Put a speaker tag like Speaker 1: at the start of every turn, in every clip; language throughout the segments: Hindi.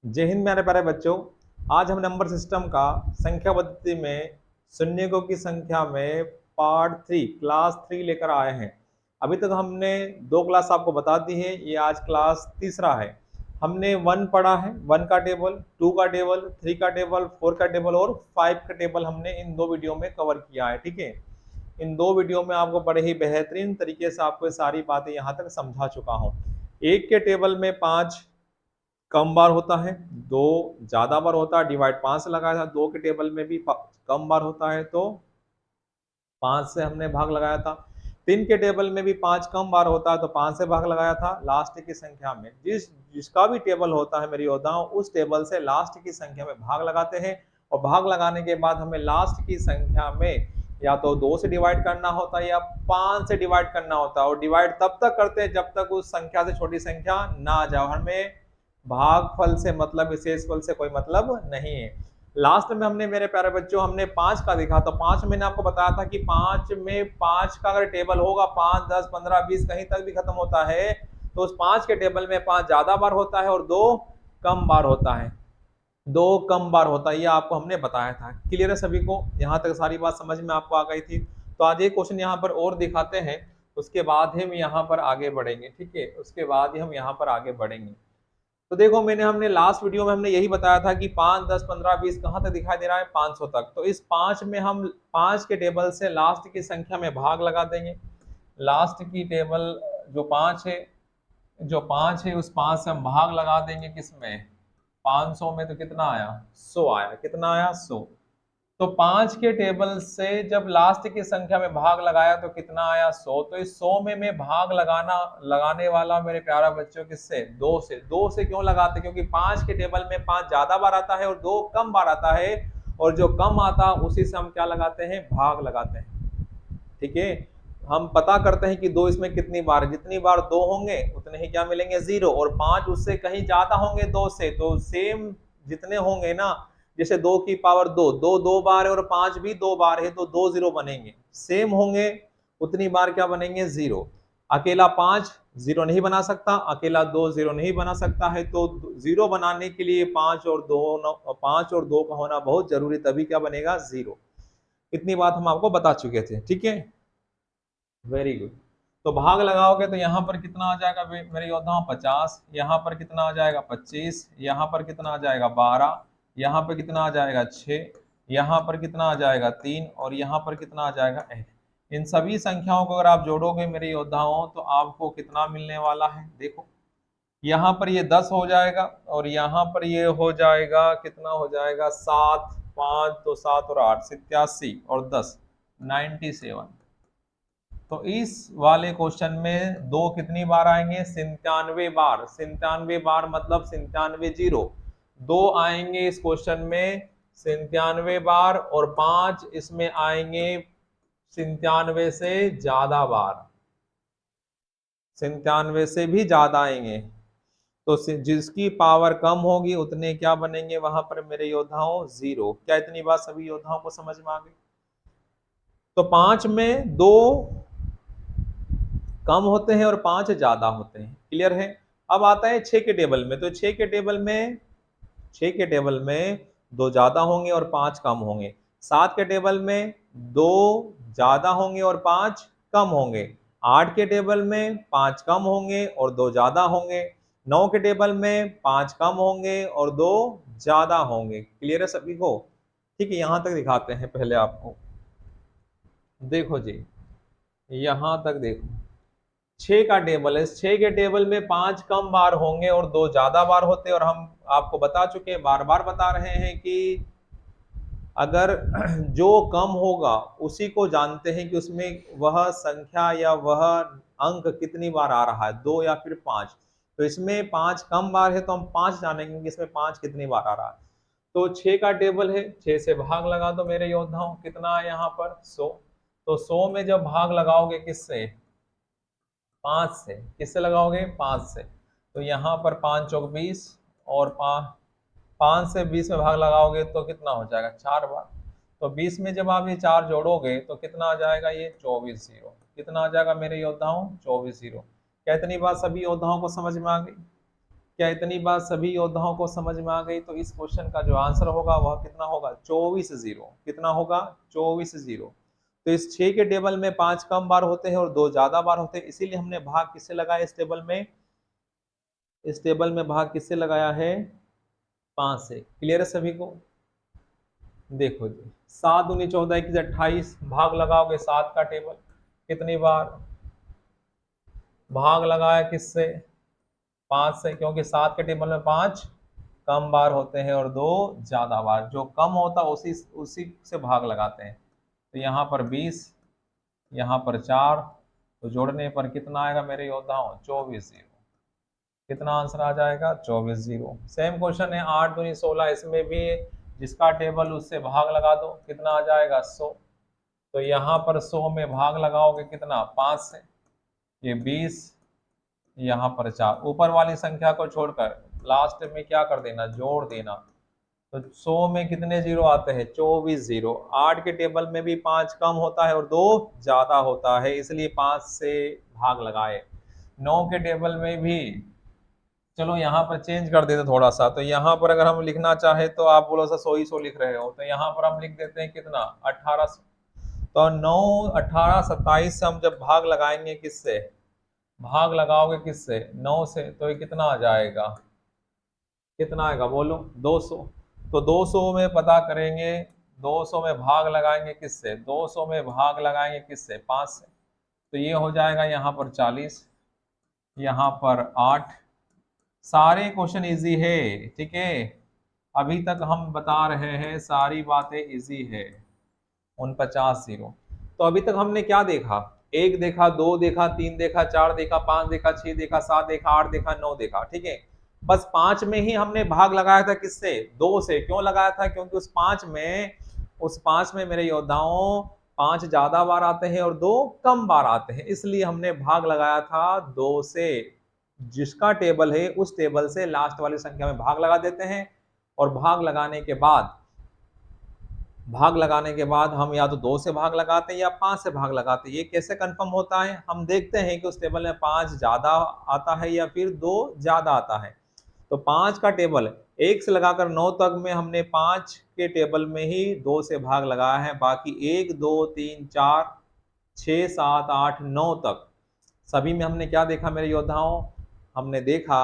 Speaker 1: जय हिंद मेरे प्यारे बच्चों। आज हम नंबर सिस्टम का संख्या पद्धति में शून्यकों की संख्या में पार्ट 3 क्लास 3 लेकर आए हैं। अभी तक हमने 2 क्लास आपको बता दी है, ये आज क्लास तीसरा है। हमने 1 पढ़ा है, 1 का टेबल, 2 का टेबल, 3 का टेबल, 4 का टेबल और 5 का टेबल हमने इन 2 वीडियो में कवर किया है। ठीक है, इन 2 वीडियो में आपको बड़े ही बेहतरीन तरीके से आपको सारी बातें यहाँ तक समझा चुका हूँ। एक के टेबल में 5 कम बार होता है, 2 ज्यादा बार होता है, डिवाइड 5 से लगाया था। 2 के टेबल में भी कम बार होता है तो 5 से हमने भाग लगाया था। 3 के टेबल में भी 5 कम बार होता है तो 5 से भाग लगाया था। लास्ट की संख्या में जिसका भी टेबल होता है मेरी योद्धाओं, उस टेबल से लास्ट की संख्या में भाग लगाते हैं और भाग लगाने के बाद हमें लास्ट की संख्या में या तो 2 से डिवाइड करना होता है या 5 से डिवाइड करना होता है। और डिवाइड तब तक करते हैं जब तक उस संख्या से छोटी संख्या ना आ जाए। हमें भागफल से मतलब, विशेष फल से कोई मतलब नहीं है। लास्ट में हमने मेरे प्यारे बच्चों हमने 5 का देखा तो 5 मैंने आपको बताया था कि 5 में 5 का अगर टेबल होगा 5, 10, 15, 20 कहीं तक भी खत्म होता है तो उस 5 के टेबल में 5 ज्यादा बार होता है और 2 कम बार होता है। 2 कम बार होता है, ये आपको हमने बताया था। क्लियर है सभी को? यहाँ तक सारी बात समझ में आपको आ गई थी। तो आज एक क्वेश्चन यहाँ पर और दिखाते हैं, उसके बाद हम यहाँ पर आगे बढ़ेंगे। ठीक है, उसके बाद ही हम यहाँ पर आगे बढ़ेंगे। तो देखो, हमने लास्ट वीडियो में हमने यही बताया था कि 5, 10, 15, 20 कहाँ तक दिखाई दे रहा है? 500 तक। तो इस 5 में हम 5 के टेबल से लास्ट की संख्या में भाग लगा देंगे। लास्ट की टेबल जो 5 है, उस 5 से हम भाग लगा देंगे किसमें? 500 में। तो कितना आया? 100 आया। कितना आया? 100। तो 5 के टेबल से जब लास्ट की संख्या में भाग लगाया तो कितना आया? 100। तो इस 100 में मैं भाग लगाने वाला मेरे प्यारा बच्चों किससे? 2 से। 2 से क्यों लगाते? क्योंकि 5 के टेबल में 5 ज्यादा बार आता है और 2 कम बार आता है, और जो कम आता उसी से हम क्या लगाते हैं? भाग लगाते हैं। ठीक है, हम पता करते हैं कि 2 इसमें कितनी बार, जितनी बार 2 होंगे उतने ही क्या मिलेंगे? 0। और 5 उससे कहीं ज्यादा होंगे 2 से, तो सेम जितने होंगे ना, जैसे 2 की पावर 2, 2 2 बार है और 5 भी 2 बार है तो 2 0 बनेंगे। सेम होंगे उतनी बार क्या बनेंगे? 0। अकेला 5 0 नहीं बना सकता, अकेला 2 0 नहीं बना सकता है। तो 0 बनाने के लिए 5 और 2 का होना बहुत जरूरी, तभी क्या बनेगा? 0। इतनी बात हम आपको बता चुके थे। ठीक है, वेरी गुड। तो भाग लगाओगे तो यहाँ पर कितना आ जाएगा मेरे योद्धाओं? 50। यहाँ पर कितना आ जाएगा? 25। यहाँ पर कितना आ जाएगा? 12। यहाँ पर कितना आ जाएगा? 6। यहाँ पर कितना आ जाएगा? 3। और यहाँ पर कितना आ जाएगा? 1। इन सभी संख्याओं को अगर आप जोड़ोगे मेरे योद्धाओं तो आपको कितना मिलने वाला है? देखो, यहाँ पर ये 10 हो जाएगा और यहाँ पर ये हो जाएगा, कितना हो जाएगा? 7। 5 तो 7 और 8 87 और 10 97। तो इस वाले क्वेश्चन में 2 कितनी बार आएंगे? 97 बार। 97 बार मतलब 97 जीरो। 2 आएंगे इस क्वेश्चन में 97 बार और 5 इसमें आएंगे 97 से ज्यादा बार। 97 से भी ज्यादा आएंगे। तो जिसकी पावर कम होगी उतने क्या बनेंगे वहां पर मेरे योद्धाओं? 0। क्या इतनी बात सभी योद्धाओं को समझ में आ गई? तो 5 में 2 कम होते हैं और 5 ज्यादा होते हैं। क्लियर है? अब आता है 6 के टेबल में। तो 6 के टेबल में 2 ज्यादा होंगे और 5 कम होंगे। 7 के टेबल में 2 ज्यादा होंगे और 5 कम होंगे। 8 के टेबल में 5 कम होंगे और 2 ज्यादा होंगे। 9 के टेबल में 5 कम होंगे और 2 ज्यादा होंगे। क्लियर है सभी को? ठीक है, यहां तक दिखाते हैं पहले आपको। देखो जी, यहां तक देखो, 6 का टेबल है। 6 के टेबल में 5 कम बार होंगे और 2 ज्यादा बार होते हैं। और हम आपको बता चुके हैं, बार बार बता रहे हैं कि अगर जो कम होगा उसी को जानते हैं कि उसमें वह संख्या या वह अंक कितनी बार आ रहा है, 2 या फिर 5। तो इसमें 5 कम बार है तो हम 5 जानेंगे कि इसमें 5 कितनी बार आ रहा है। तो 6 का टेबल है, 6 से भाग लगा दो मेरे योद्धाओं। कितना है यहाँ पर? 100। तो 100 में जब भाग लगाओगे किससे? 5 से। किससे लगाओगे? 5 से। तो यहाँ पर 5 चौक 20 और 5 से 20 में भाग लगाओगे तो कितना हो जाएगा? 4 बार। तो 20 में जब आप ये 4 जोड़ोगे तो कितना आ जाएगा? ये 24 जीरो। कितना आ जाएगा मेरे योद्धाओं? 24 जीरो। क्या इतनी बात सभी योद्धाओं को समझ में आ गई? क्या इतनी बात सभी योद्धाओं को समझ में आ गई? तो इस क्वेश्चन का जो आंसर होगा वह कितना होगा? 24 जीरो। कितना होगा? 24 जीरो। तो इस 6 के टेबल में 5 कम बार होते हैं और 2 ज्यादा बार होते हैं, इसीलिए हमने भाग किससे लगाया इस टेबल में? इस टेबल में भाग किससे लगाया है? 5 से। क्लियर है सभी को? देखो जी, 7 दूनी 14, 21 28, भाग लगाओगे 7 का टेबल कितनी बार? भाग लगाया किससे? 5 से, क्योंकि 7 के टेबल में 5 कम बार होते हैं और 2 ज्यादा बार। जो कम होता है उसी उसी से भाग लगाते हैं। तो यहाँ पर 20, यहाँ पर 4, तो जोड़ने पर कितना आएगा मेरे योद्धाओं? 24 जीरो। कितना आंसर आ जाएगा? 24 जीरो। सेम क्वेश्चन है 8 दूनी 16, इसमें भी जिसका टेबल उससे भाग लगा दो, कितना आ जाएगा? 100। तो यहाँ पर 100 में भाग लगाओगे कितना? 5 से, ये 20, यहाँ पर 4। ऊपर वाली संख्या को छोड़कर लास्ट में क्या कर देना? जोड़ देना। तो 100 में कितने जीरो आते हैं? 24 जीरो। 8 के टेबल में भी 5 कम होता है और 2 ज्यादा होता है, इसलिए 5 से भाग लगाए। 9 के टेबल में भी, चलो यहाँ पर चेंज कर देते थोड़ा सा, तो यहाँ पर अगर हम लिखना चाहे तो आप बोलो सा 100 ही 100 लिख रहे हो, तो यहाँ पर हम लिख देते हैं कितना? 1800। तो 9, 18, 27 से हम जब भाग लगाएंगे किससे? भाग लगाओगे किससे? 9 से, तो ये कितना आ जाएगा? कितना आएगा बोलो? 200। तो 200 में पता करेंगे, 200 में भाग लगाएंगे किससे? 200 में भाग लगाएंगे किससे? 5 से। तो ये हो जाएगा यहाँ पर 40, यहाँ पर 8। सारे क्वेश्चन इजी है, ठीक है। अभी तक हम बता रहे हैं सारी बातें इजी है। 49 जीरो। तो अभी तक हमने क्या देखा? 1 देखा, 2 देखा, 3 देखा, 4 देखा, 5 देखा, 6 देखा, 7 देखा, 8 देखा, 9 देखा, ठीक है। बस 5 में ही हमने भाग लगाया था किससे? 2 से। क्यों लगाया था? क्योंकि उस 5 में मेरे योद्धाओं 5 ज्यादा बार आते हैं और 2 कम बार आते हैं, इसलिए हमने भाग लगाया था 2 से। जिसका टेबल है उस टेबल से लास्ट वाली संख्या में भाग लगा देते हैं, और भाग लगाने के बाद हम या तो 2 से भाग लगाते हैं या 5 से भाग लगाते हैं। ये कैसे कंफर्म होता है? हम देखते हैं कि उस टेबल में 5 ज्यादा आता है या फिर 2 ज्यादा आता है। तो 5 का टेबल 1 से लगाकर 9 तक में हमने 5 के टेबल में ही 2 से भाग लगाया है। बाकी 1, 2, 3, 4, 6, 7, 8, 9 तक सभी में हमने क्या देखा मेरे योद्धाओं? हमने देखा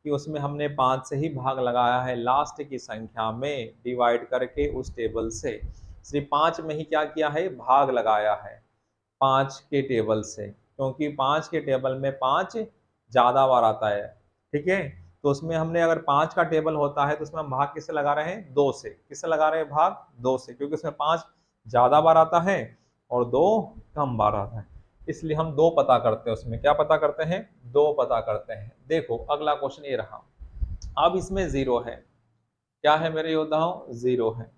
Speaker 1: कि उसमें हमने 5 से ही भाग लगाया है, लास्ट की संख्या में डिवाइड करके उस टेबल से। सिर्फ 5 में ही क्या किया है? भाग लगाया है 5 के टेबल से, क्योंकि 5 के टेबल में 5 ज्यादा बार आता है, ठीक है। तो उसमें हमने अगर 5 का टेबल होता है तो उसमें हम भाग किससे लगा रहे हैं? 2 से। किससे लगा रहे हैं भाग? 2 से, क्योंकि उसमें 5 ज्यादा बार आता है और 2 कम बार आता है, इसलिए हम 2 पता करते हैं। उसमें क्या पता करते हैं? 2 पता करते हैं। देखो अगला क्वेश्चन ये रहा। अब इसमें 0 है। क्या है मेरे योद्धाओं? 0 है।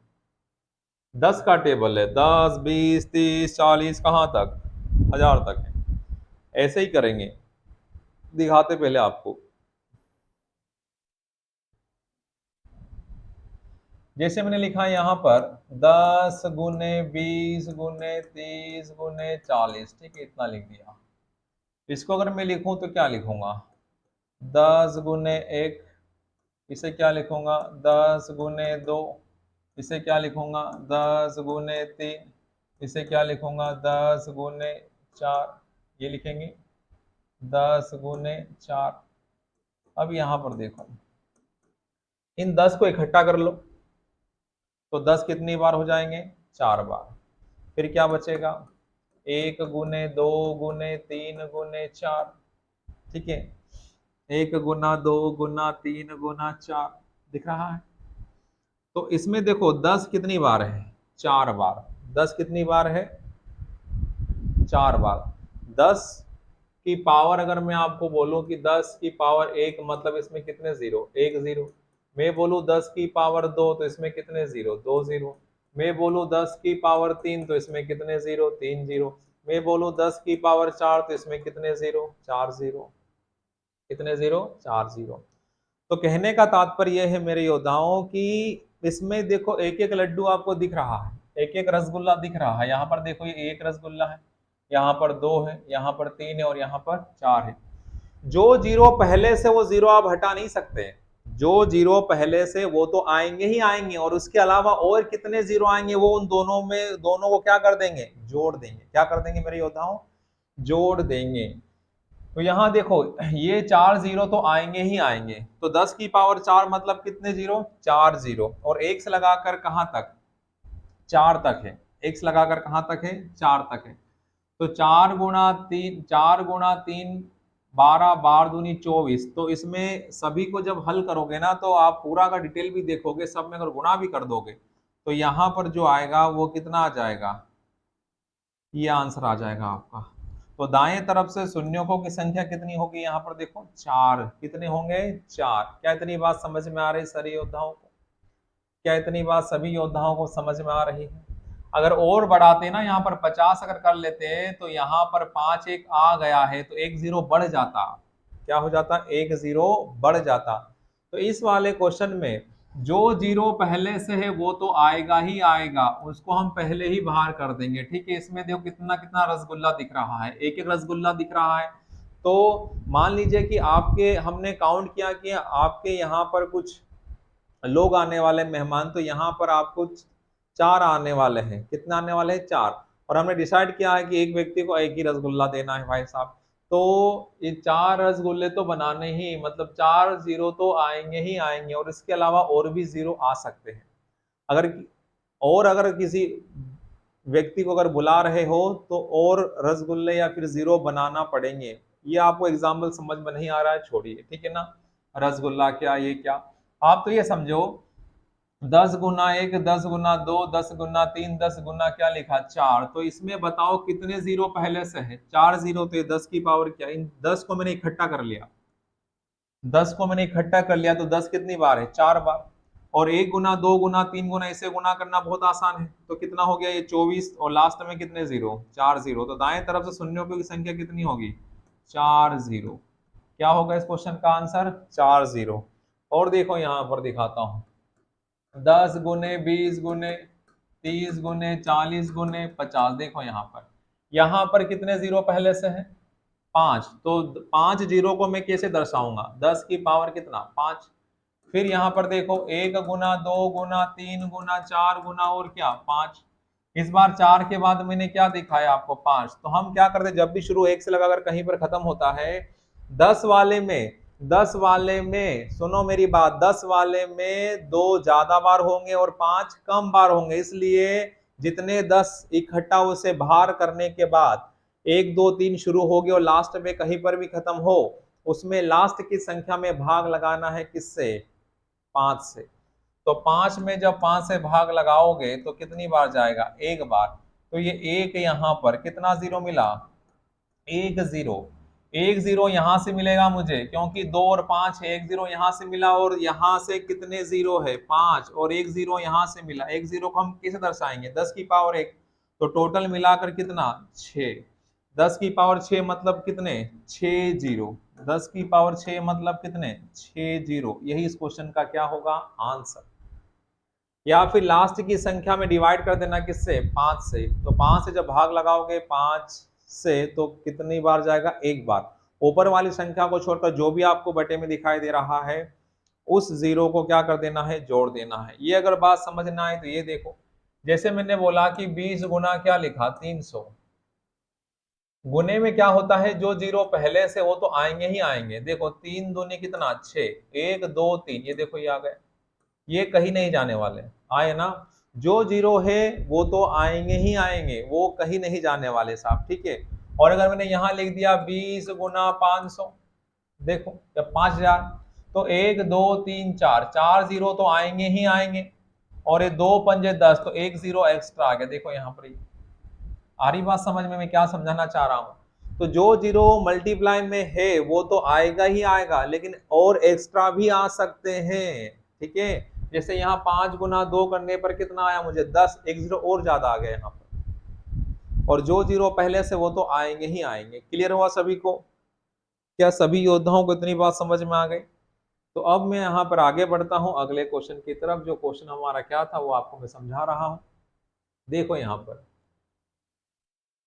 Speaker 1: 10 का टेबल है, 10, 20, 30, 40, कहाँ तक? 1000 तक है। ऐसे ही करेंगे, दिखाते पहले आपको। जैसे मैंने लिखा है यहाँ पर 10 गुने 20 गुने 30 गुने 40, ठीक है, इतना लिख दिया। इसको अगर मैं लिखूं तो क्या लिखूंगा? 10 गुने 1, इसे क्या लिखूंगा? 10 गुने 2, इसे क्या लिखूंगा? 10 गुने 3, इसे क्या लिखूंगा? 10 गुने 4, ये लिखेंगे 10 गुने 4। अब यहाँ पर देखो, इन 10 को इकट्ठा कर लो, तो 10 कितनी बार हो जाएंगे? 4 बार। फिर क्या बचेगा? 1 गुने 2 गुने 3 गुने 4, ठीक है। 1 गुना 2 गुना 3 गुना 4 दिख रहा है। तो इसमें देखो 10 कितनी बार है? 4 बार। 10 कितनी बार है? 4 बार। 10 की पावर अगर मैं आपको बोलूं कि 10 की पावर 1, मतलब इसमें कितने जीरो? 1 जीरो। मैं बोलूं 10 की पावर 2, तो इसमें कितने जीरो? 2 जीरो। मैं बोलूं 10 की पावर 3, तो इसमें कितने जीरो? 3 जीरो। मैं बोलूं 10 की पावर 4, तो इसमें कितने जीरो? 4 जीरो। कितने जीरो? 4 जीरो। तो कहने का तात्पर्य यह है मेरे योद्धाओं कि इसमें देखो एक एक लड्डू आपको दिख रहा है, एक एक रसगुल्ला दिख रहा है। यहाँ पर देखो ये 1 रसगुल्ला है, यहाँ पर 2 है, यहाँ पर 3 है और यहाँ पर 4 है। जो जीरो पहले से वो जीरो आप हटा नहीं सकते। जो जीरो पहले से वो तो आएंगे ही आएंगे, और उसके अलावा और कितने जीरो आएंगे वो उन दोनों में, दोनों को क्या कर देंगे, जोड़ देंगे। क्या कर देंगे मेरे योद्धाओं, जोड़ देंगे। तो यहां देखो ये 4 जीरो तो आएंगे ही आएंगे, तो 10 की पावर 4 मतलब कितने जीरो, 4 जीरो, और एक्स लगाकर कहां तक, 4 तक है। एक्स लगाकर कहां तक है, 4 तक है। तो 4 गुणा 3, 4 गुणा 3 12, 12 दूनी 24। तो इसमें सभी को जब हल करोगे ना तो आप पूरा का डिटेल भी देखोगे, सब में अगर गुणा भी कर दोगे तो यहाँ पर जो आएगा वो कितना आ जाएगा, ये आंसर आ जाएगा आपका। तो दाएं तरफ से शून्यों की संख्या कितनी होगी, यहाँ पर देखो 4, कितने होंगे, 4। क्या इतनी बात समझ में आ रही सारी योद्धाओं को, क्या इतनी बात सभी योद्धाओं को समझ में आ रही है। अगर और बढ़ाते ना, यहाँ पर 50 अगर कर लेते तो यहाँ पर 5 एक आ गया है तो एक जीरो बढ़ जाता। क्या हो जाता, एक जीरो बढ़ जाता। तो इस वाले क्वेश्चन में जो जीरो पहले से है वो तो आएगा ही आएगा, उसको हम पहले ही बाहर कर देंगे। ठीक है, इसमें देखो कितना कितना रसगुल्ला दिख रहा है, एक एक रसगुल्ला दिख रहा है। तो मान लीजिए कि आपके, हमने काउंट किया कि आपके यहाँ पर कुछ लोग आने वाले मेहमान, तो यहाँ पर आपको 4 आने वाले हैं। कितने आने वाले हैं, 4। और हमने डिसाइड किया है कि एक व्यक्ति को एक ही रसगुल्ला देना है भाई साहब। तो ये 4 रसगुल्ले तो बनाने ही, मतलब 4 जीरो तो आएंगे ही आएंगे, और इसके अलावा और भी जीरो आ सकते हैं। अगर और अगर किसी व्यक्ति को अगर बुला रहे हो तो और रसगुल्ले या फिर जीरो बनाना पड़ेंगे। ये आपको एग्जाम्पल समझ में नहीं आ रहा है, छोड़िए, ठीक है ना। रसगुल्ला क्या, ये क्या, आप तो ये समझो 10 गुना 1, 10 गुना 2, 10 गुना 3, 10 गुना क्या लिखा, 4। तो इसमें बताओ कितने जीरो पहले से है, 4 जीरो। तो ये 10 की पावर क्या, इन 10 को मैंने इकट्ठा कर लिया, 10 को मैंने इकट्ठा कर लिया, तो 10 कितनी बार है, 4 बार। और 1 गुना 2 गुना 3 गुना इसे गुना करना बहुत आसान है, तो कितना हो गया ये 24, और लास्ट में कितने जीरो, 4 जीरो। तो दाएं तरफ से शून्यों की संख्या कितनी होगी, 4 जीरो। क्या होगा इस क्वेश्चन का आंसर, 4 जीरो। और देखो यहाँ पर दिखाता हूं, 10 गुने 20 गुने 30 गुने 40 गुने 50। देखो यहाँ पर कितने जीरो पहले से है, 5। तो 5 जीरो को मैं कैसे दर्शाऊंगा, 10 की पावर कितना, 5। फिर यहाँ पर देखो 1 गुना 2 गुना 3 गुना 4 गुना और क्या, 5। इस बार 4 के बाद मैंने क्या दिखाया आपको, 5। तो हम क्या करते, जब भी शुरू 1 से लगाकर कहीं पर खत्म होता है, 10 वाले में, 10 वाले में सुनो मेरी बात, 10 वाले में 2 ज्यादा बार होंगे और 5 कम बार होंगे। इसलिए जितने 10 इकट्ठा उसे बाहर करने के बाद 1 2 3 शुरू होगी और लास्ट में कहीं पर भी खत्म हो, उसमें लास्ट की संख्या में भाग लगाना है किससे, 5 से। तो 5 में जब 5 से भाग लगाओगे तो कितनी बार जाएगा, एक बार। तो ये एक, यहाँ पर कितना जीरो मिला, एक जीरो। एक जीरो यहां से मिलेगा मुझे, क्योंकि 2 और 5 है, एक जीरो यहां से मिला, और यहां से कितने जीरो है, 5, और एक जीरो यहां से मिला। एक जीरो को हम कैसे दर्शाएंगे, 10 की पावर 1। तो टोटल मिलाकर कितना, 6। 10 की पावर 6 मतलब कितने, 6 जीरो। 10 की पावर 6 मतलब कितने, 6 जीरो। यही इस क्वेश्चन का क्या होगा, आंसर। या फिर लास्ट की संख्या में डिवाइड कर देना, किससे, 5 से। तो 5 से जब भाग लगाओगे 5 से, तो कितनी बार जाएगा, एक बार। ऊपर वाली संख्या को छोड़कर जो भी आपको बटे में दिखाई दे रहा है उस जीरो को क्या कर देना है, जोड़ देना है। ये अगर बात समझ ना आए तो ये देखो, जैसे मैंने बोला कि 20 गुना क्या लिखा, 300। गुने में क्या होता है, जो जीरो पहले से वो तो आएंगे ही आएंगे। देखो 3 दूनी कितना, 6, 1 2 3, ये देखो ये आ गए, ये कहीं नहीं जाने वाले, आए ना। जो जीरो है वो तो आएंगे ही आएंगे, वो कहीं नहीं जाने वाले साहब, ठीक है। और अगर मैंने यहां लिख दिया 20 गुना 500, देखो जब 5000, तो 1 2 3 4, 4 जीरो तो आएंगे ही आएंगे, और ये 2 पंजे 10, तो एक जीरो एक्स्ट्रा आ गया। देखो यहाँ पर आ रही बात समझ में, मैं क्या समझाना चाह रहा हूँ। तो जो जीरो मल्टीप्लाई में है वो तो आएगा ही आएगा, लेकिन और एक्स्ट्रा भी आ सकते हैं, ठीक है। जैसे यहाँ 5 गुना 2 करने पर कितना आया मुझे, 10, एक जीरो और ज्यादा आ गया यहाँ पर। और जो जीरो पहले से वो तो आएंगे ही आएंगे। क्लियर हुआ सभी को, क्या सभी योद्धाओं को इतनी बात समझ में आ गई। तो अब मैं यहाँ पर आगे बढ़ता हूँ अगले क्वेश्चन की तरफ। जो क्वेश्चन हमारा क्या था वो आपको मैं समझा रहा हूँ। देखो यहाँ पर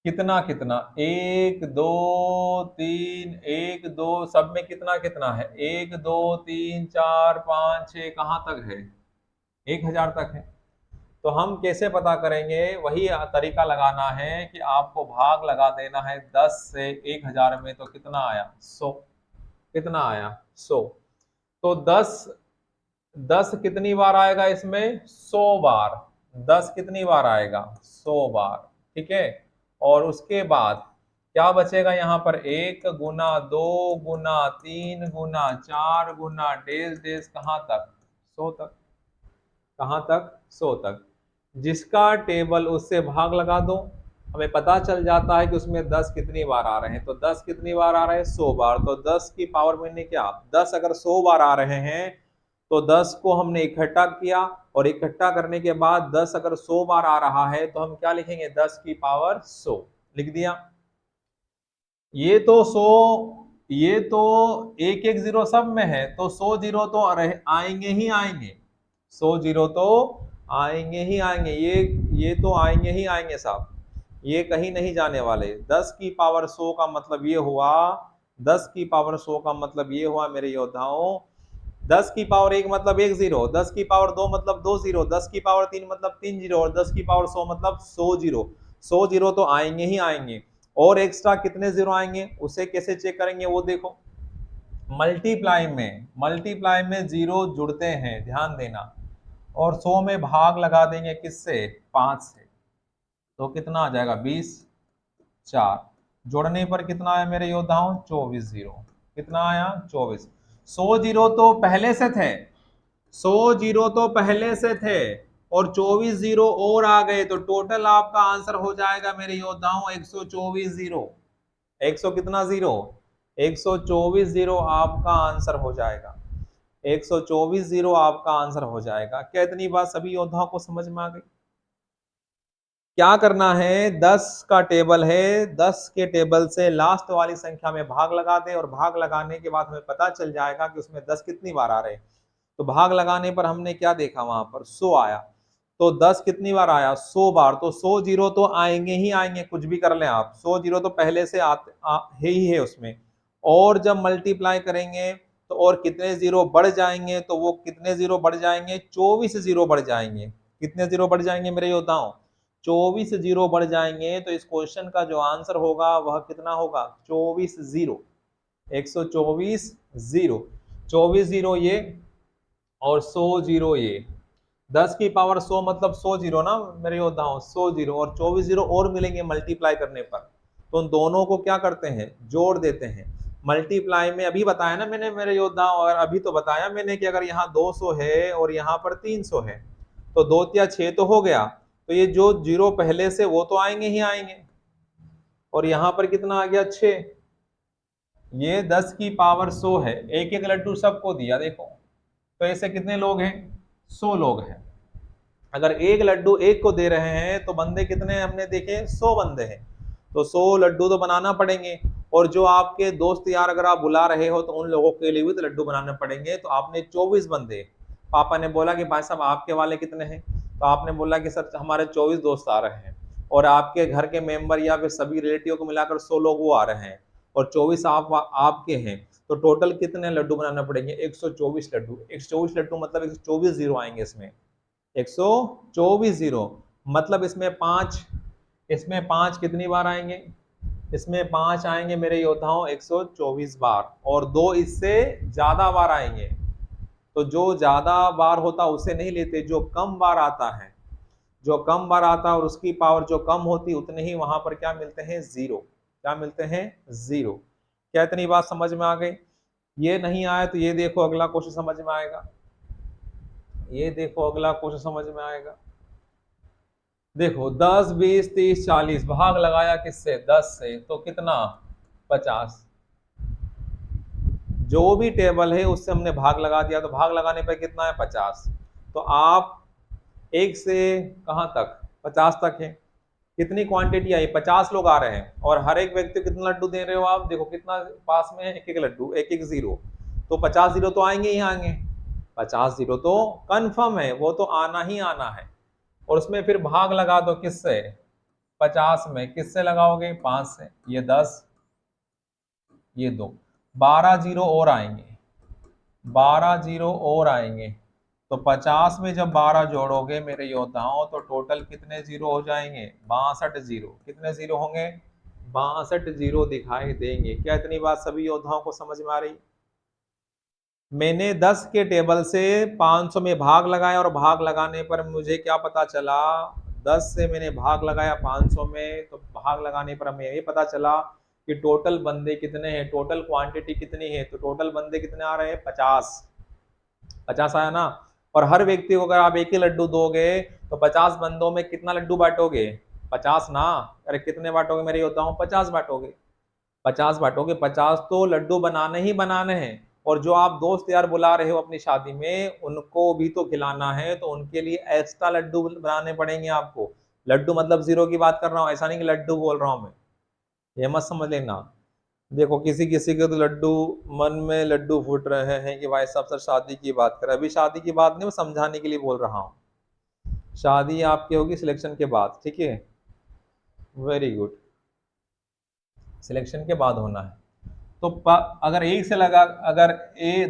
Speaker 1: कितना कितना, एक दो तीन, एक दो, सब में कितना कितना है, एक दो तीन चार पाँच छः, कहाँ तक है, 1000 तक है। तो हम कैसे पता करेंगे, वही तरीका लगाना है कि आपको भाग लगा देना है 10 से 1000 में, तो कितना आया 100, कितना आया 100। तो 10 कितनी बार आएगा इसमें, 100 बार। 10 कितनी बार आएगा, 100 बार, ठीक है। और उसके बाद क्या बचेगा यहाँ पर, 1 गुना 2 गुना 3 गुना 4 गुना डेज डेज, कहाँ तक 100 तक, कहाँ तक 100 तक। जिसका टेबल उससे भाग लगा दो, हमें पता चल जाता है कि उसमें 10 कितनी बार आ रहे हैं। तो 10 कितनी बार आ रहे हैं, 100 बार। तो 10 की पावर मैंने क्या, 10 अगर 100 बार आ रहे हैं तो 10 को हमने इकट्ठा किया, और इकट्ठा करने के बाद 10 अगर 100 बार आ रहा है तो हम क्या लिखेंगे, 10 की पावर 100 लिख दिया। ये तो 100, ये तो एक एक जीरो सब में है, तो 100 जीरो तो आएंगे ही आएंगे, 100 जीरो तो आएंगे ही आएंगे, ये तो आएंगे ही आएंगे साहब, ये कहीं नहीं जाने वाले। 10 की पावर 100 का मतलब ये हुआ, 10 की पावर 100 का मतलब ये हुआ मेरे योद्धाओं, 10 की पावर 1 मतलब 1 जीरो, 10 की पावर 2 मतलब 2 जीरो, 10 की पावर 3 मतलब 3 जीरो, और 10 की पावर 100 मतलब 100 जीरो। 100 जीरो तो आएंगे ही आएंगे, और एक्स्ट्रा कितने जीरो आएंगे उसे कैसे चेक करेंगे, वो देखो, मल्टीप्लाई में जीरो जुड़ते हैं, ध्यान देना, और 100 में भाग लगा देंगे किससे, 5 से, तो कितना आ जाएगा 20, 4, जोड़ने पर कितना आया मेरे योद्धाओं, 24 जीरो, कितना आया 24। 100 जीरो तो पहले से थे, 100 जीरो तो पहले से थे, और 24 जीरो और आ गए, तो टोटल आपका आंसर हो जाएगा मेरे योद्धाओं 124 जीरो। 100 कितना जीरो, 124 जीरो आपका आंसर हो जाएगा, 124 जीरो आपका आंसर हो जाएगा। क्या इतनी बात सभी योद्धाओं को समझ में आ गई। क्या करना है, 10 का टेबल है, 10 के टेबल से लास्ट वाली संख्या में भाग लगा दे, और भाग लगाने के बाद हमें पता चल जाएगा कि उसमें 10 कितनी बार आ रहे हैं। तो भाग लगाने पर हमने क्या देखा, वहां पर 100 आया, तो 10 कितनी बार आया, 100 बार। तो 100 जीरो तो आएंगे ही आएंगे, कुछ भी कर लें आप, 100 जीरो तो पहले से है ही है उसमें। और जब मल्टीप्लाई करेंगे तो और कितने जीरो बढ़ जाएंगे, तो वो कितने जीरो बढ़ जाएंगे, 24 जीरो बढ़ जाएंगे। कितने जीरो बढ़ जाएंगे मेरे योद्धाओं, 24 जीरो बढ़ जाएंगे। तो इस क्वेश्चन का जो आंसर होगा वह कितना होगा, 24 जीरो, 124 जीरो, 24 जीरो ये, और 100 जीरो ये। 10 की पावर 100 मतलब 100 जीरो ना मेरे योद्धाओं, 100 जीरो, और 24 जीरो और मिलेंगे मल्टीप्लाई करने पर। तो उन दोनों को क्या करते हैं, जोड़ देते हैं। मल्टीप्लाई में अभी बताया ना मैंने मेरे योद्धाओं, और अभी तो बताया मैंने कि अगर यहाँ 200 है और यहाँ पर 300 है, तो 2 या 6 तो हो गया, तो ये जो जीरो पहले से वो तो आएंगे ही आएंगे, और यहाँ पर कितना आ गया 6। ये 10 की पावर 100 है, एक एक लड्डू सबको दिया देखो, तो ऐसे कितने लोग हैं, 100 लोग हैं। अगर एक लड्डू एक को दे रहे हैं तो बंदे कितने हमने देखे, 100 बंदे हैं, तो 100 लड्डू तो बनाना पड़ेंगे। और जो आपके दोस्त यार अगर आप बुला रहे हो तो उन लोगों के लिए भी तो लड्डू बनाने पड़ेंगे। तो आपने 24 बंदे, पापा ने बोला कि भाई साहब आपके वाले कितने हैं, तो आपने बोला कि सर हमारे 24 दोस्त आ रहे हैं, और आपके घर के मेंबर या फिर सभी रिलेटिव को मिलाकर 100 लोग वो आ रहे हैं, और 24 आपके हैं, तो टोटल कितने लड्डू बनाने पड़ेंगे, 124 लड्डू। 124 लड्डू मतलब 124 जीरो आएंगे इसमें, 124 जीरो, मतलब इसमें पांच कितनी बार आएंगे, इसमें 5 आएंगे मेरे योद्धाओं 124 बार, और 2 इससे ज्यादा बार आएंगे। तो जो ज्यादा बार होता उसे नहीं लेते, जो कम बार आता है, जो कम बार आता है और उसकी पावर जो कम होती उतने ही वहां पर क्या मिलते हैं, जीरो। क्या मिलते हैं, जीरो। क्या इतनी बात समझ में आ गई। ये नहीं आया तो ये देखो अगला क्वेश्चन समझ में आएगा, ये देखो अगला क्वेश्चन समझ में आएगा। देखो 10 20 30 40, भाग लगाया किससे, 10 से, तो कितना 50। जो भी टेबल है उससे हमने भाग लगा दिया, तो भाग लगाने पर कितना है, 50। तो आप एक से कहां तक, 50 तक है। कितनी क्वांटिटी आई, 50 लोग आ रहे हैं, और हर एक व्यक्ति को कितना लड्डू दे रहे हो आप, देखो कितना पास में है, एक एक लड्डू, एक एक जीरो, तो 50 जीरो तो आएंगे ही आएंगे, 50 जीरो तो कंफर्म है, वो तो आना ही आना है। और उसमें फिर भाग लगा दो किससे, 50 में किससे लगाओगे? 5 से। ये 10, ये 2, 12 जीरो और आएंगे, 12 जीरो और आएंगे। तो 50 में जब 12 जोड़ोगे मेरे योद्धाओं तो टोटल कितने जीरो हो जाएंगे? 62 जीरो। कितने जीरो होंगे? 62 जीरो दिखाई देंगे। क्या इतनी बात सभी योद्धाओं को समझ में आ रही? मैंने 10 के टेबल से 500 में भाग लगाया और भाग लगाने पर मुझे क्या पता चला? 10 से मैंने भाग लगाया 500 में, तो भाग लगाने पर हमें ये पता चला कि टोटल बंदे कितने हैं, टोटल क्वांटिटी कितनी है। तो टोटल बंदे कितने आ रहे हैं? 50। 50 आया ना। और हर व्यक्ति को अगर आप एक ही लड्डू दोगे तो 50 बंदों में कितना लड्डू बांटोगे? 50 ना। अरे कितने बांटोगे मेरे योद्धाओं? 50 बांटोगे। 50 बांटोगे। 50 तो लड्डू बनाने ही बनाने हैं। और जो आप दोस्त यार बुला रहे हो अपनी शादी में, उनको भी तो खिलाना है, तो उनके लिए एक्स्ट्रा लड्डू बनाने पड़ेंगे आपको। लड्डू मतलब जीरो की बात कर रहा हूँ, ऐसा नहीं कि लड्डू बोल रहा हूं मैं, ये मत समझ लेना। देखो किसी किसी के तो लड्डू, मन में लड्डू फूट रहे हैं कि भाई साहब सर शादी की बात करें। अभी शादी की बात नहीं, मैं समझाने के लिए बोल रहा हूँ। शादी आपकी होगी सिलेक्शन के बाद, ठीक है? Very good. सिलेक्शन के बाद होना है। तो अगर एक से लगा, अगर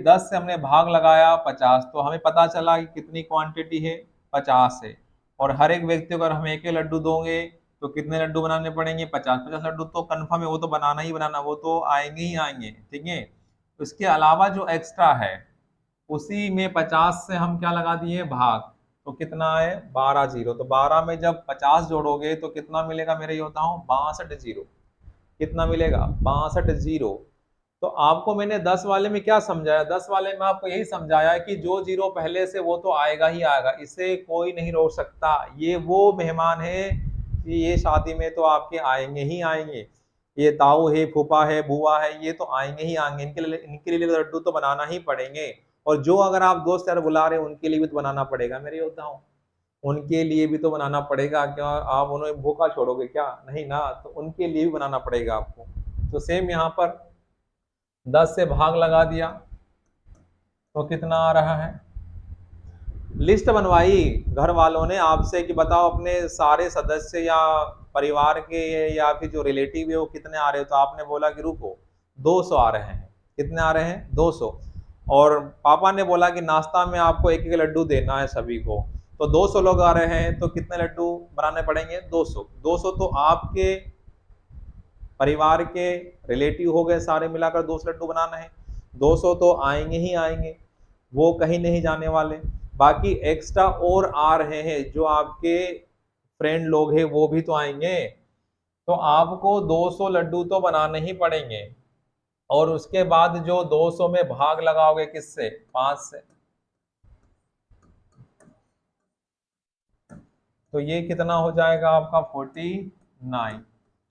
Speaker 1: 10 से हमने भाग लगाया 50, तो हमें पता चला कि कितनी क्वांटिटी है? 50 है। और हर एक व्यक्ति को अगर हम एक लड्डू दोगे तो कितने लड्डू बनाने पड़ेंगे? 50। 50 लड्डू तो कंफर्म है, वो तो बनाना ही बनाना, वो तो आएंगे ही आएंगे, ठीक है? उसके अलावा जो एक्स्ट्रा है उसी में 50 से हम क्या लगा दिए? भाग। तो कितना है? 12 जीरो। तो 12 में जब 50 जोड़ोगे तो कितना मिलेगा मेरे योद्धाओं? 62 जीरो। कितना मिलेगा? 62 जीरो। तो आपको मैंने 10 वाले में क्या समझाया? 10 वाले में आपको यही समझाया कि जो जीरो पहले से वो तो आएगा ही आएगा, इसे कोई नहीं रोक सकता। ये वो मेहमान है कि ये शादी में तो आपके आएंगे ही आएंगे। ये ताऊ है, फूफा है, बुआ है, ये तो आएंगे ही आएंगे। इनके लिए लड्डू तो बनाना ही पड़ेंगे। और जो अगर आप दोस्त यार बुला रहे हैं उनके लिए भी तो बनाना पड़ेगा मेरे योद्धाओं। उनके लिए भी तो बनाना पड़ेगा। क्या आप उन्हें भूखा छोड़ोगे क्या? नहीं ना। तो उनके लिए भी बनाना पड़ेगा आपको। तो सेम यहाँ पर 10 से भाग लगा दिया तो कितना आ रहा है? लिस्ट बनवाई घर वालों ने आपसे कि बताओ अपने सारे सदस्य या परिवार के या फिर जो रिलेटिव है वो कितने आ रहे हो। तो आपने बोला कि रुको 200 आ रहे हैं। कितने आ रहे हैं? 200। और पापा ने बोला कि नाश्ता में आपको एक एक लड्डू देना है सभी को। तो 200 लोग आ रहे हैं तो कितने लड्डू बनाने पड़ेंगे? 200। 200 तो आपके परिवार के रिलेटिव हो गए, सारे मिलाकर 200 लड्डू बनाना है। 200 तो आएंगे ही आएंगे, वो कहीं नहीं जाने वाले। बाकी एक्स्ट्रा और आ रहे हैं, जो आपके फ्रेंड लोग हैं वो भी तो आएंगे। तो आपको 200 लड्डू तो बनाने ही पड़ेंगे। और उसके बाद जो 200 में भाग लगाओगे किससे? 5 से। तो ये कितना हो जाएगा आपका? 49।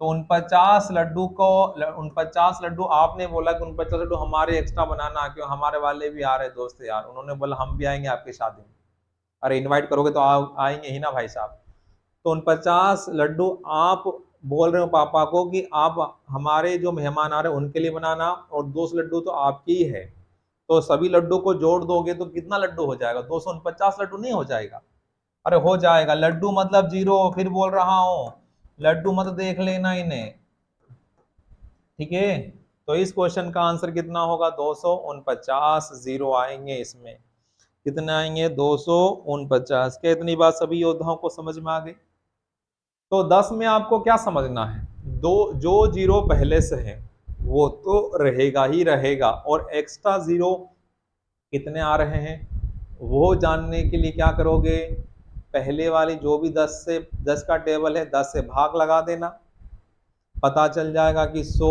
Speaker 1: तो उन 50 लड्डू को, उन 50 लड्डू आपने बोला कि उन 50 लड्डू हमारे एक्स्ट्रा बनाना, क्यों? हमारे वाले भी आ रहे दोस्त यार, उन्होंने बोला हम भी आएंगे आपकी शादी में। अरे इनवाइट करोगे तो आएंगे ही ना भाई साहब। तो उन 50 लड्डू आप बोल रहे हो पापा को कि आप हमारे जो मेहमान आ रहे हैं उनके लिए बनाना, और 200 लड्डू तो आपकी ही है। तो सभी लड्डू को जोड़ दोगे तो कितना लड्डू हो जाएगा? 249 लड्डू नहीं हो जाएगा? अरे हो जाएगा। लड्डू मतलब जीरो, फिर बोल रहा हूं, लड्डू मत देख लेना इन्हें, ठीक है? तो इस क्वेश्चन का आंसर कितना होगा? 249 जीरो आएंगे इसमें। कितने आएंगे? 249। क्या इतनी बात सभी योद्धाओं को समझ में आ गई? तो 10 में आपको क्या समझना है? दो, जो जीरो पहले से है वो तो रहेगा ही रहेगा, और एक्स्ट्रा जीरो कितने आ रहे हैं वो जानने के लिए क्या करोगे? पहले वाली जो भी 10 से 10 का टेबल है, 10 से भाग लगा देना, पता चल जाएगा कि 100।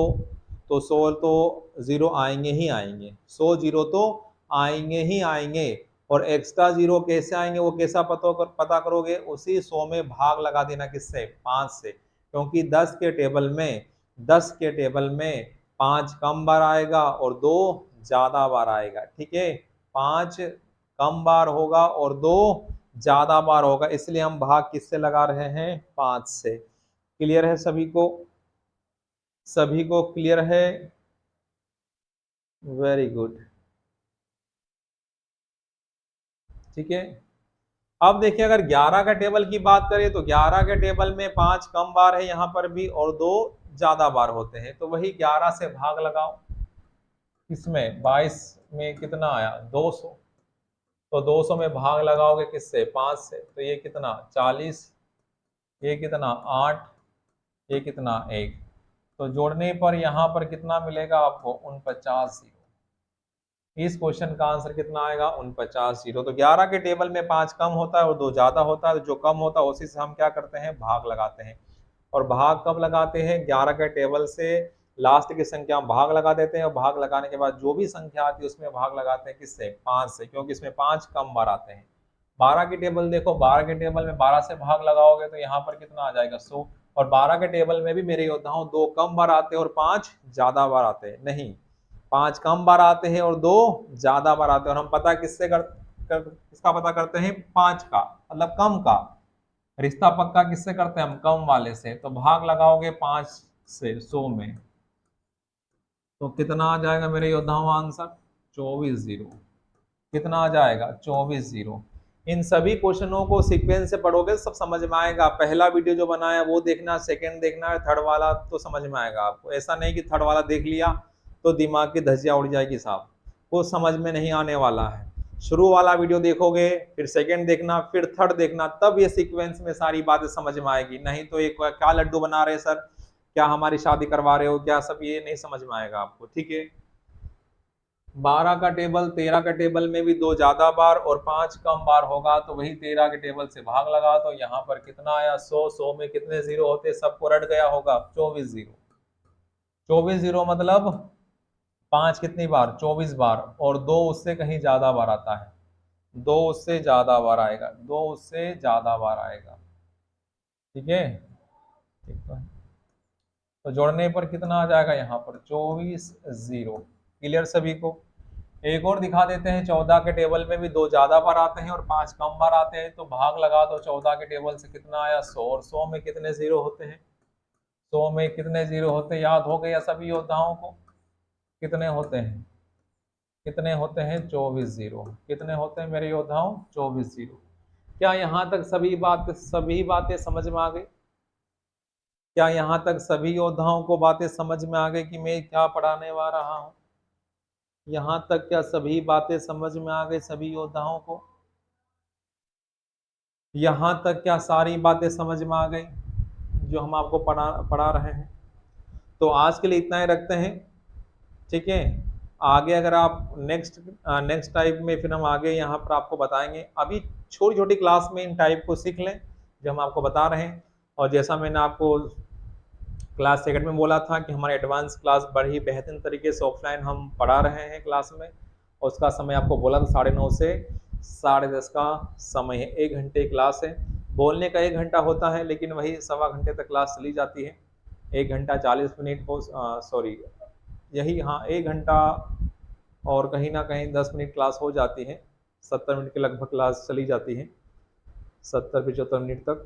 Speaker 1: तो 100 तो जीरो आएंगे ही आएंगे, 100 जीरो तो आएंगे ही आएंगे। और एक्स्ट्रा जीरो कैसे आएंगे वो कैसा पता करोगे? उसी 100 में भाग लगा देना, किससे? 5 से। क्योंकि 10 के टेबल में 5 कम बार आएगा और 2 ज्यादा बार आएगा, ठीक है? 5 कम बार होगा और 2 ज्यादा बार होगा, इसलिए हम भाग किससे लगा रहे हैं? 5 से। क्लियर है सभी को? सभी को क्लियर है? Very good. ठीक है। अब देखिए अगर 11 का टेबल की बात करें तो 11 के टेबल में 5 कम बार है यहाँ पर भी और 2 ज्यादा बार होते हैं, तो वही 11 से भाग लगाओ। इसमें 22 में कितना आया 200, तो 200 में भाग लगाओगे किससे 5 से, तो ये कितना 40, ये कितना 8, ये कितना 1, तो जोड़ने पर यहाँ पर कितना मिलेगा आपको 49 जीरो। इस क्वेश्चन का आंसर कितना आएगा 49 जीरो। तो 11 के टेबल में 5 कम होता है और 2 ज्यादा होता है, तो जो कम होता है उसी से हम क्या करते हैं भाग लगाते हैं। और भाग कब लगाते हैं 11 के टेबल से लास्ट की संख्या हम भाग लगा देते हैं, और भाग लगाने के बाद जो भी संख्या आती है उसमें भाग लगाते हैं किससे 5 से, क्योंकि इसमें 5 कम बार आते हैं। 12 की टेबल देखो, 12 के टेबल में 12 से भाग लगाओगे तो यहाँ पर कितना आ जाएगा 100, और 12 के टेबल में भी मेरे योद्धाओं 2 कम बार आते हैं और 5 ज्यादा बार आते हैं, नहीं 5 कम बार आते हैं और 2 ज्यादा बार आते हैं। और हम पता किसका पता करते हैं 5 का, मतलब कम का। रिश्ता पक्का किससे करते हैं हम कम वाले से, तो भाग लगाओगे 5 से 100 में, तो कितना आ जाएगा मेरे योद्धाओं आंसर 24 जीरो। कितना आ जाएगा 24 जीरो। इन सभी क्वेश्चनों को सीक्वेंस से पढ़ोगे सब समझ में आएगा। पहला वीडियो जो बनाया वो देखना, सेकंड देखना है, थर्ड वाला तो समझ में आएगा आपको। ऐसा नहीं कि थर्ड वाला देख लिया तो दिमाग की धज्जियां उड़ जाएगी साहब, कुछ समझ में नहीं आने वाला है। शुरू वाला वीडियो देखोगे, फिर सेकंड देखना, फिर थर्ड देखना, तब ये सीक्वेंस में सारी बातें समझ में आएगी। नहीं तो एक क्या लड्डू बना रहे सर, क्या हमारी शादी करवा रहे हो क्या, सब ये नहीं समझ में आएगा आपको, ठीक है। 12 का टेबल 13 के टेबल में भी 2 ज्यादा बार और 5 कम बार होगा, तो वही 13 के टेबल से भाग लगा, तो यहाँ पर कितना आया 100, 100 में कितने जीरो होते सबको रट गया होगा 24 जीरो। 24 जीरो मतलब 5 कितनी बार 24 बार, और 2 उससे कहीं ज्यादा बार आता है, 2 उससे ज्यादा बार आएगा, 2 उससे ज्यादा बार आएगा, ठीक है। ठीक है, तो जोड़ने पर कितना आ जाएगा यहाँ पर 24 जीरो। क्लियर सभी को। एक और दिखा देते हैं, 14 के टेबल में भी 2 ज्यादा बार आते हैं और 5 कम बार आते हैं, तो भाग लगा दो 14 के टेबल से कितना आया 100, और 100 में कितने जीरो होते हैं, 100 में कितने जीरो होते हैं याद हो गया सभी योद्धाओं को, कितने होते हैं, कितने होते हैं 24 जीरो। कितने होते हैं मेरे योद्धाओं 24 जीरो। क्या यहाँ तक सभी बातें समझ में आ गई? क्या यहाँ तक सभी योद्धाओं को बातें समझ में आ गई कि मैं क्या पढ़ाने वाला रहा हूँ? यहाँ तक क्या सभी बातें समझ में आ गई सभी योद्धाओं को? यहाँ तक क्या सारी बातें समझ में आ गई जो हम आपको पढ़ा रहे हैं? तो आज के लिए इतना ही रखते हैं, ठीक है। आगे अगर आप नेक्स्ट टाइप में फिर हम आगे यहाँ पर आपको बताएंगे। अभी छोटी छोटी क्लास में इन टाइप को सीख लें जो हम आपको बता रहे हैं। और जैसा मैंने आपको क्लास सेकंड में बोला था कि हमारे एडवांस क्लास बड़ी बेहतरीन तरीके से ऑफलाइन हम पढ़ा रहे हैं क्लास में, और उसका समय आपको बोला था 9:30 से 10:30 का समय है, 1 घंटे क्लास है। बोलने का 1 घंटा होता है लेकिन वही 1.25 घंटे तक क्लास चली जाती है। 1 घंटा 40 मिनट हो, सॉरी यही हाँ 1 घंटा और कहीं ना कहीं 10 मिनट क्लास हो जाती है, 70 मिनट के लगभग क्लास चली जाती है, 70-75 मिनट तक।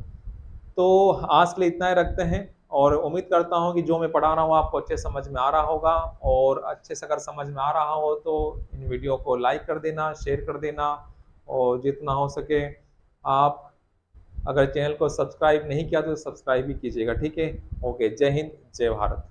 Speaker 1: तो आज के लिए इतना ही रखते हैं, और उम्मीद करता हूँ कि जो मैं पढ़ा रहा हूँ आपको अच्छे समझ में आ रहा होगा। और अच्छे से अगर समझ में आ रहा हो तो इन वीडियो को लाइक कर देना, शेयर कर देना, और जितना हो सके आप अगर चैनल को सब्सक्राइब नहीं किया तो सब्सक्राइब भी कीजिएगा, ठीक है। ओके, जय हिंद, जय भारत।